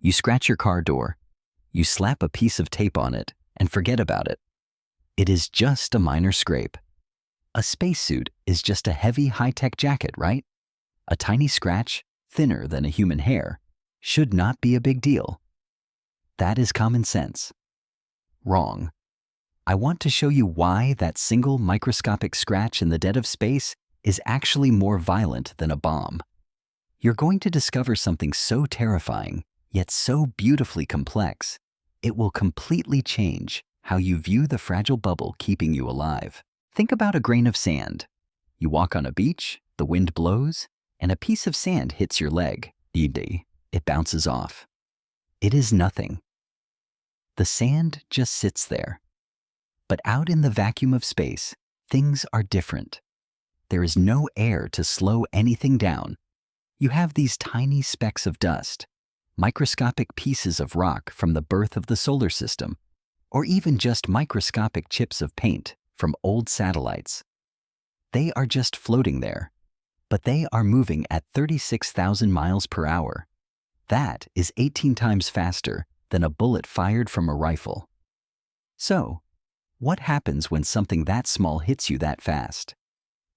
You scratch your car door. You slap a piece of tape on it and forget about it. It is just a minor scrape. A spacesuit is just a heavy, high-tech jacket, right? A tiny scratch, thinner than a human hair, should not be a big deal. That is common sense. Wrong. I want to show you why that single microscopic scratch in the dead of space is actually more violent than a bomb. You're going to discover something so terrifying, yet so beautifully complex, it will completely change how you view the fragile bubble keeping you alive. Think about a grain of sand. You walk on a beach, the wind blows, and a piece of sand hits your leg. It bounces off. It is nothing. The sand just sits there. But out in the vacuum of space, things are different. There is no air to slow anything down. You have these tiny specks of dust, microscopic pieces of rock from the birth of the solar system, or even just microscopic chips of paint from old satellites. They are just floating there, but they are moving at 36,000 miles per hour. That is 18 times faster than a bullet fired from a rifle. So, what happens when something that small hits you that fast?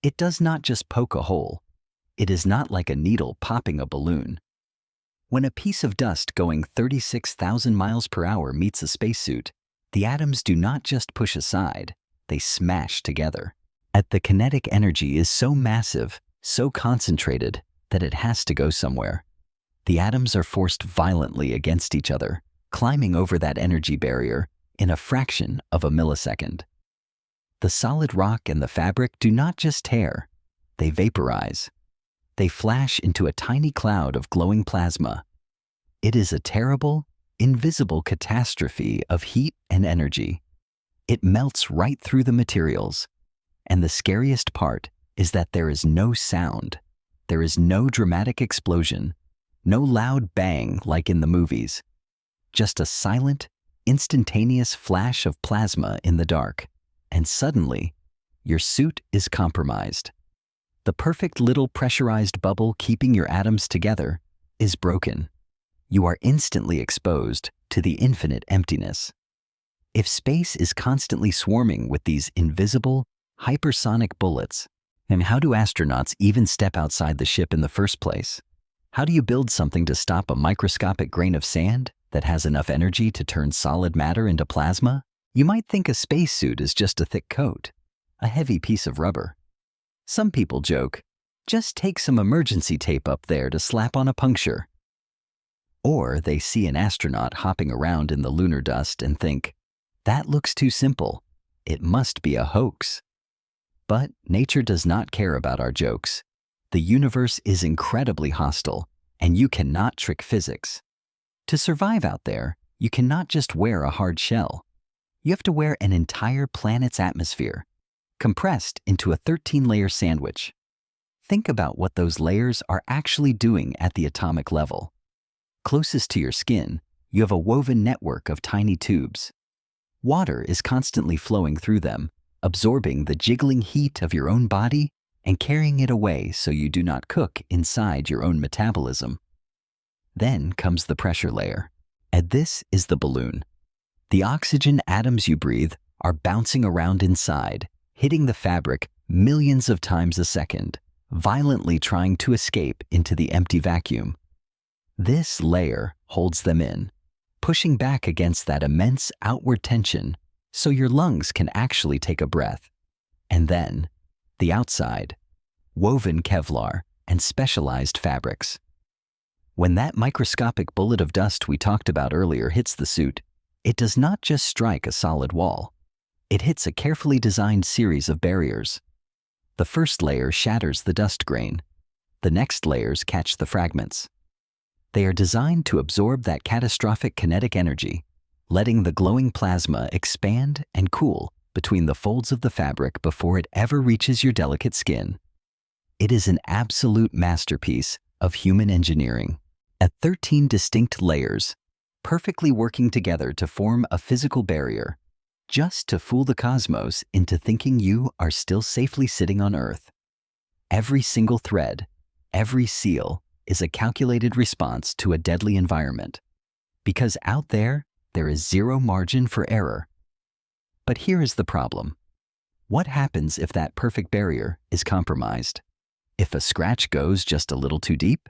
It does not just poke a hole. It is not like a needle popping a balloon. When a piece of dust going 36,000 miles per hour meets a spacesuit, the atoms do not just push aside, they smash together. The kinetic energy is so massive, so concentrated, that it has to go somewhere. The atoms are forced violently against each other, climbing over that energy barrier in a fraction of a millisecond. The solid rock and the fabric do not just tear, they vaporize. They flash into a tiny cloud of glowing plasma. It is a terrible, invisible catastrophe of heat and energy. It melts right through the materials. And the scariest part is that there is no sound. There is no dramatic explosion, no loud bang like in the movies. Just a silent, instantaneous flash of plasma in the dark. And suddenly, your suit is compromised. The perfect little pressurized bubble keeping your atoms together is broken. You are instantly exposed to the infinite emptiness. If space is constantly swarming with these invisible, hypersonic bullets, then how do astronauts even step outside the ship in the first place? How do you build something to stop a microscopic grain of sand that has enough energy to turn solid matter into plasma? You might think a spacesuit is just a thick coat, a heavy piece of rubber. Some people joke, just take some emergency tape up there to slap on a puncture. Or they see an astronaut hopping around in the lunar dust and think, that looks too simple. It must be a hoax. But nature does not care about our jokes. The universe is incredibly hostile, and you cannot trick physics. To survive out there, you cannot just wear a hard shell. You have to wear an entire planet's atmosphere, compressed into a 13-layer sandwich. Think about what those layers are actually doing at the atomic level. Closest to your skin, you have a woven network of tiny tubes. Water is constantly flowing through them, absorbing the jiggling heat of your own body and carrying it away so you do not cook inside your own metabolism. Then comes the pressure layer, and this is the balloon. The oxygen atoms you breathe are bouncing around inside, hitting the fabric millions of times a second, violently trying to escape into the empty vacuum. This layer holds them in, pushing back against that immense outward tension so your lungs can actually take a breath. And then, the outside, woven Kevlar and specialized fabrics. When that microscopic bullet of dust we talked about earlier hits the suit, it does not just strike a solid wall. It hits a carefully designed series of barriers. The first layer shatters the dust grain. The next layers catch the fragments. They are designed to absorb that catastrophic kinetic energy, letting the glowing plasma expand and cool between the folds of the fabric before it ever reaches your delicate skin. It is an absolute masterpiece of human engineering. At 13 distinct layers, perfectly working together to form a physical barrier, just to fool the cosmos into thinking you are still safely sitting on Earth. Every single thread, every seal, is a calculated response to a deadly environment. Because out there is zero margin for error. But here is the problem. What happens if that perfect barrier is compromised? If a scratch goes just a little too deep?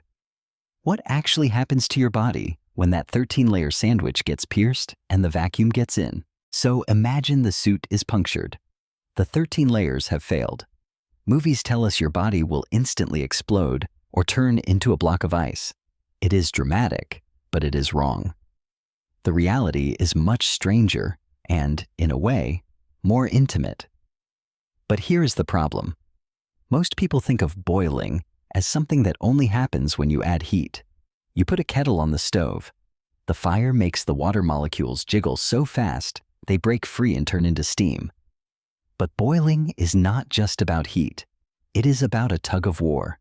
What actually happens to your body when that 13-layer sandwich gets pierced and the vacuum gets in? So imagine the suit is punctured. The 13 layers have failed. Movies tell us your body will instantly explode or turn into a block of ice. It is dramatic, but it is wrong. The reality is much stranger and, in a way, more intimate. But here is the problem. Most people think of boiling as something that only happens when you add heat. You put a kettle on the stove. The fire makes the water molecules jiggle so fast they break free and turn into steam. But boiling is not just about heat. It is about a tug of war.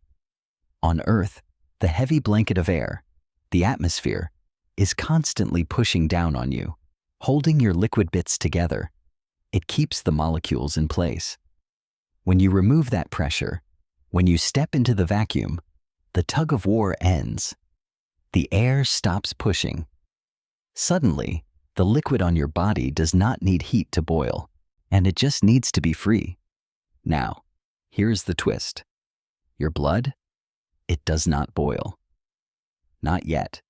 On Earth, the heavy blanket of air, the atmosphere, is constantly pushing down on you, holding your liquid bits together. It keeps the molecules in place. When you remove that pressure, when you step into the vacuum, the tug of war ends. The air stops pushing. Suddenly, the liquid on your body does not need heat to boil, and it just needs to be free. Now, here's the twist. Your blood? It does not boil. Not yet.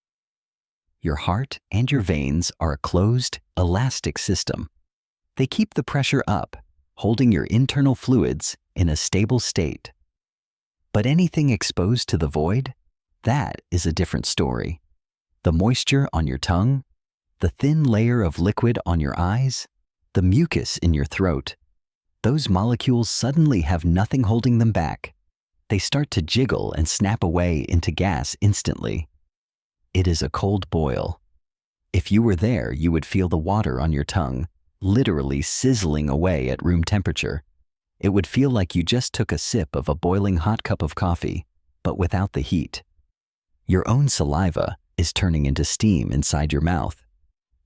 Your heart and your veins are a closed, elastic system. They keep the pressure up, holding your internal fluids in a stable state. But anything exposed to the void? That is a different story. The moisture on your tongue, the thin layer of liquid on your eyes, the mucus in your throat, those molecules suddenly have nothing holding them back. They start to jiggle and snap away into gas instantly. It is a cold boil. If you were there, you would feel the water on your tongue literally sizzling away at room temperature. It would feel like you just took a sip of a boiling hot cup of coffee, but without the heat. Your own saliva is turning into steam inside your mouth.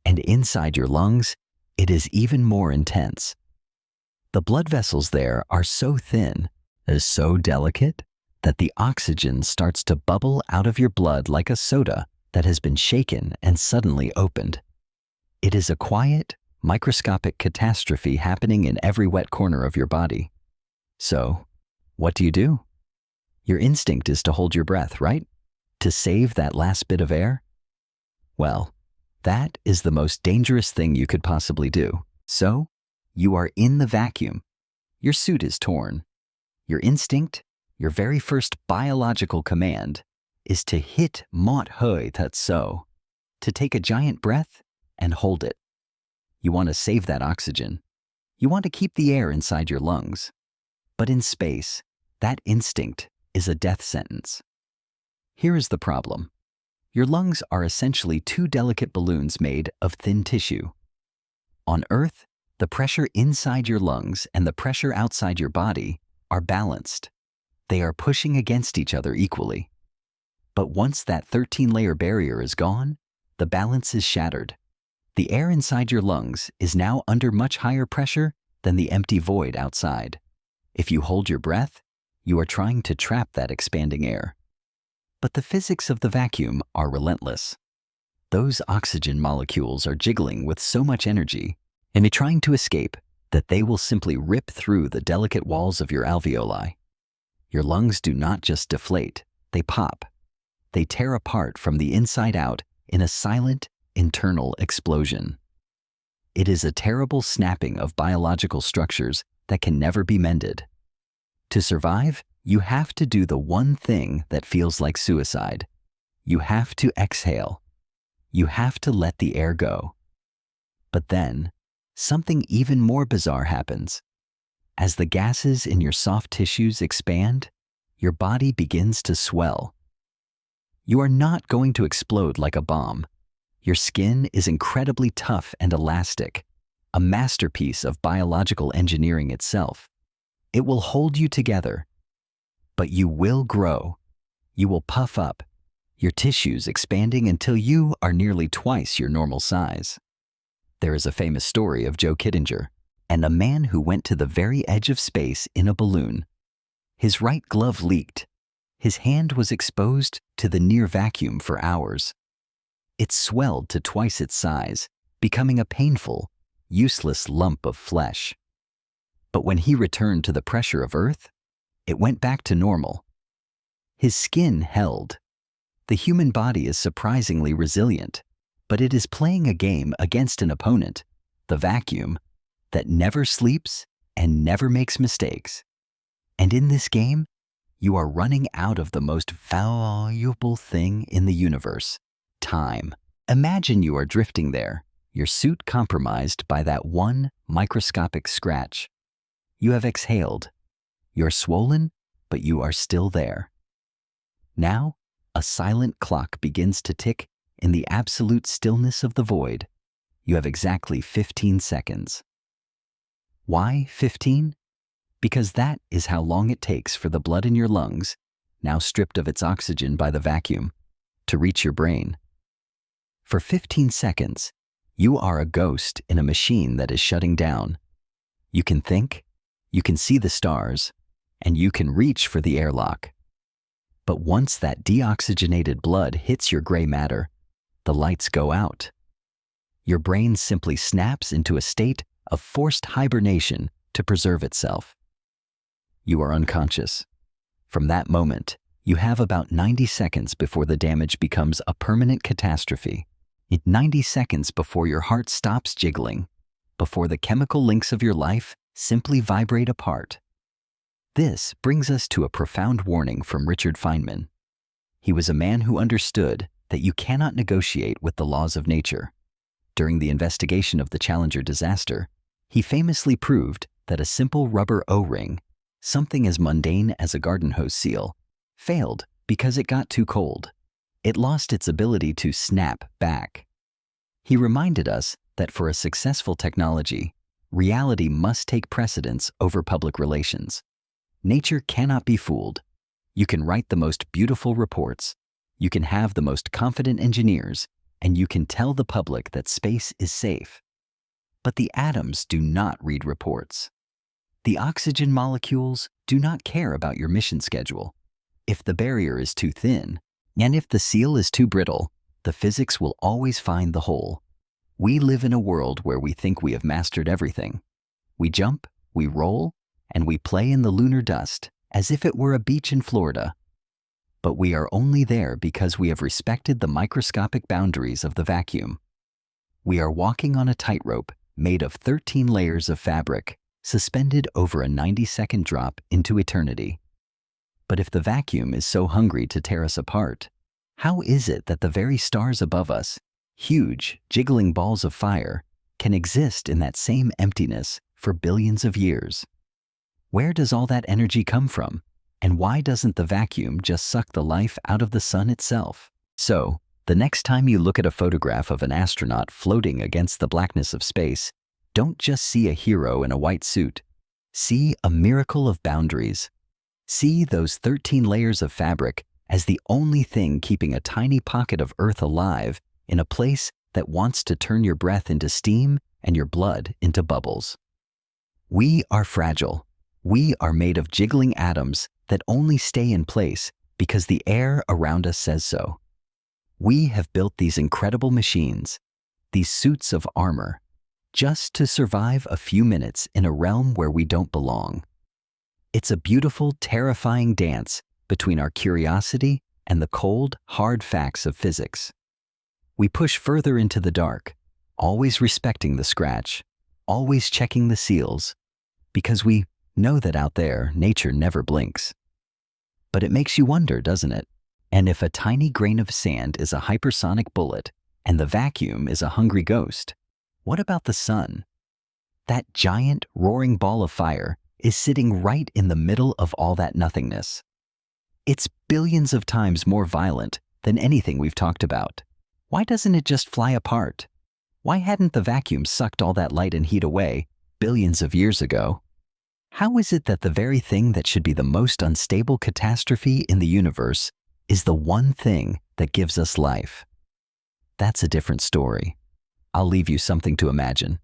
And inside your lungs, it is even more intense. The blood vessels there are so thin, so delicate, that the oxygen starts to bubble out of your blood like a soda that has been shaken and suddenly opened. It is a quiet, microscopic catastrophe happening in every wet corner of your body. So, what do? Your instinct is to hold your breath, right? To save that last bit of air? Well, that is the most dangerous thing you could possibly do. So, you are in the vacuum. Your suit is torn. Your instinct, your very first biological command, is to hit mot höj that so, to take a giant breath and hold it. You want to save that oxygen. You want to keep the air inside your lungs. But in space, that instinct is a death sentence. Here is the problem. Your lungs are essentially two delicate balloons made of thin tissue. On Earth, the pressure inside your lungs and the pressure outside your body are balanced. They are pushing against each other equally. But once that 13-layer barrier is gone, the balance is shattered. The air inside your lungs is now under much higher pressure than the empty void outside. If you hold your breath, you are trying to trap that expanding air. But the physics of the vacuum are relentless. Those oxygen molecules are jiggling with so much energy and trying to escape that they will simply rip through the delicate walls of your alveoli. Your lungs do not just deflate, they pop. They tear apart from the inside out in a silent, internal explosion. It is a terrible snapping of biological structures that can never be mended. To survive, you have to do the one thing that feels like suicide. You have to exhale. You have to let the air go. But then, something even more bizarre happens. As the gases in your soft tissues expand, your body begins to swell. You are not going to explode like a bomb. Your skin is incredibly tough and elastic, a masterpiece of biological engineering itself. It will hold you together. But you will grow. You will puff up, your tissues expanding until you are nearly twice your normal size. There is a famous story of Joe Kittinger and a man who went to the very edge of space in a balloon. His right glove leaked. His hand was exposed to the near vacuum for hours. It swelled to twice its size, becoming a painful, useless lump of flesh. But when he returned to the pressure of Earth, it went back to normal. His skin held. The human body is surprisingly resilient, but it is playing a game against an opponent, the vacuum, that never sleeps and never makes mistakes. And in this game, you are running out of the most valuable thing in the universe, time. Imagine you are drifting there, your suit compromised by that one microscopic scratch. You have exhaled. You're swollen, but you are still there. Now, a silent clock begins to tick in the absolute stillness of the void. You have exactly 15 seconds. Why 15? Because that is how long it takes for the blood in your lungs, now stripped of its oxygen by the vacuum, to reach your brain. For 15 seconds, you are a ghost in a machine that is shutting down. You can think, you can see the stars, and you can reach for the airlock. But once that deoxygenated blood hits your gray matter, the lights go out. Your brain simply snaps into a state of forced hibernation to preserve itself. You are unconscious. From that moment, you have about 90 seconds before the damage becomes a permanent catastrophe. 90 seconds before your heart stops jiggling, before the chemical links of your life simply vibrate apart. This brings us to a profound warning from Richard Feynman. He was a man who understood that you cannot negotiate with the laws of nature. During the investigation of the Challenger disaster, he famously proved that a simple rubber O-ring, something as mundane as a garden hose seal, failed because it got too cold. It lost its ability to snap back. He reminded us that for a successful technology, reality must take precedence over public relations. Nature cannot be fooled. You can write the most beautiful reports, you can have the most confident engineers, and you can tell the public that space is safe. But the atoms do not read reports. The oxygen molecules do not care about your mission schedule. If the barrier is too thin, and if the seal is too brittle, the physics will always find the hole. We live in a world where we think we have mastered everything. We jump, we roll, and we play in the lunar dust as if it were a beach in Florida. But we are only there because we have respected the microscopic boundaries of the vacuum. We are walking on a tightrope made of 13 layers of fabric, suspended over a 90-second drop into eternity. But if the vacuum is so hungry to tear us apart, how is it that the very stars above us, huge, jiggling balls of fire, can exist in that same emptiness for billions of years? Where does all that energy come from? And why doesn't the vacuum just suck the life out of the sun itself? So, the next time you look at a photograph of an astronaut floating against the blackness of space, don't just see a hero in a white suit. See a miracle of boundaries. See those 13 layers of fabric as the only thing keeping a tiny pocket of Earth alive in a place that wants to turn your breath into steam and your blood into bubbles. We are fragile. We are made of jiggling atoms that only stay in place because the air around us says so. We have built these incredible machines, these suits of armor, just to survive a few minutes in a realm where we don't belong. It's a beautiful, terrifying dance between our curiosity and the cold, hard facts of physics. We push further into the dark, always respecting the scratch, always checking the seals, because we know that out there, nature never blinks. But it makes you wonder, doesn't it? And if a tiny grain of sand is a hypersonic bullet and the vacuum is a hungry ghost, what about the sun? That giant, roaring ball of fire is sitting right in the middle of all that nothingness. It's billions of times more violent than anything we've talked about. Why doesn't it just fly apart? Why hadn't the vacuum sucked all that light and heat away billions of years ago? How is it that the very thing that should be the most unstable catastrophe in the universe is the one thing that gives us life? That's a different story. I'll leave you something to imagine.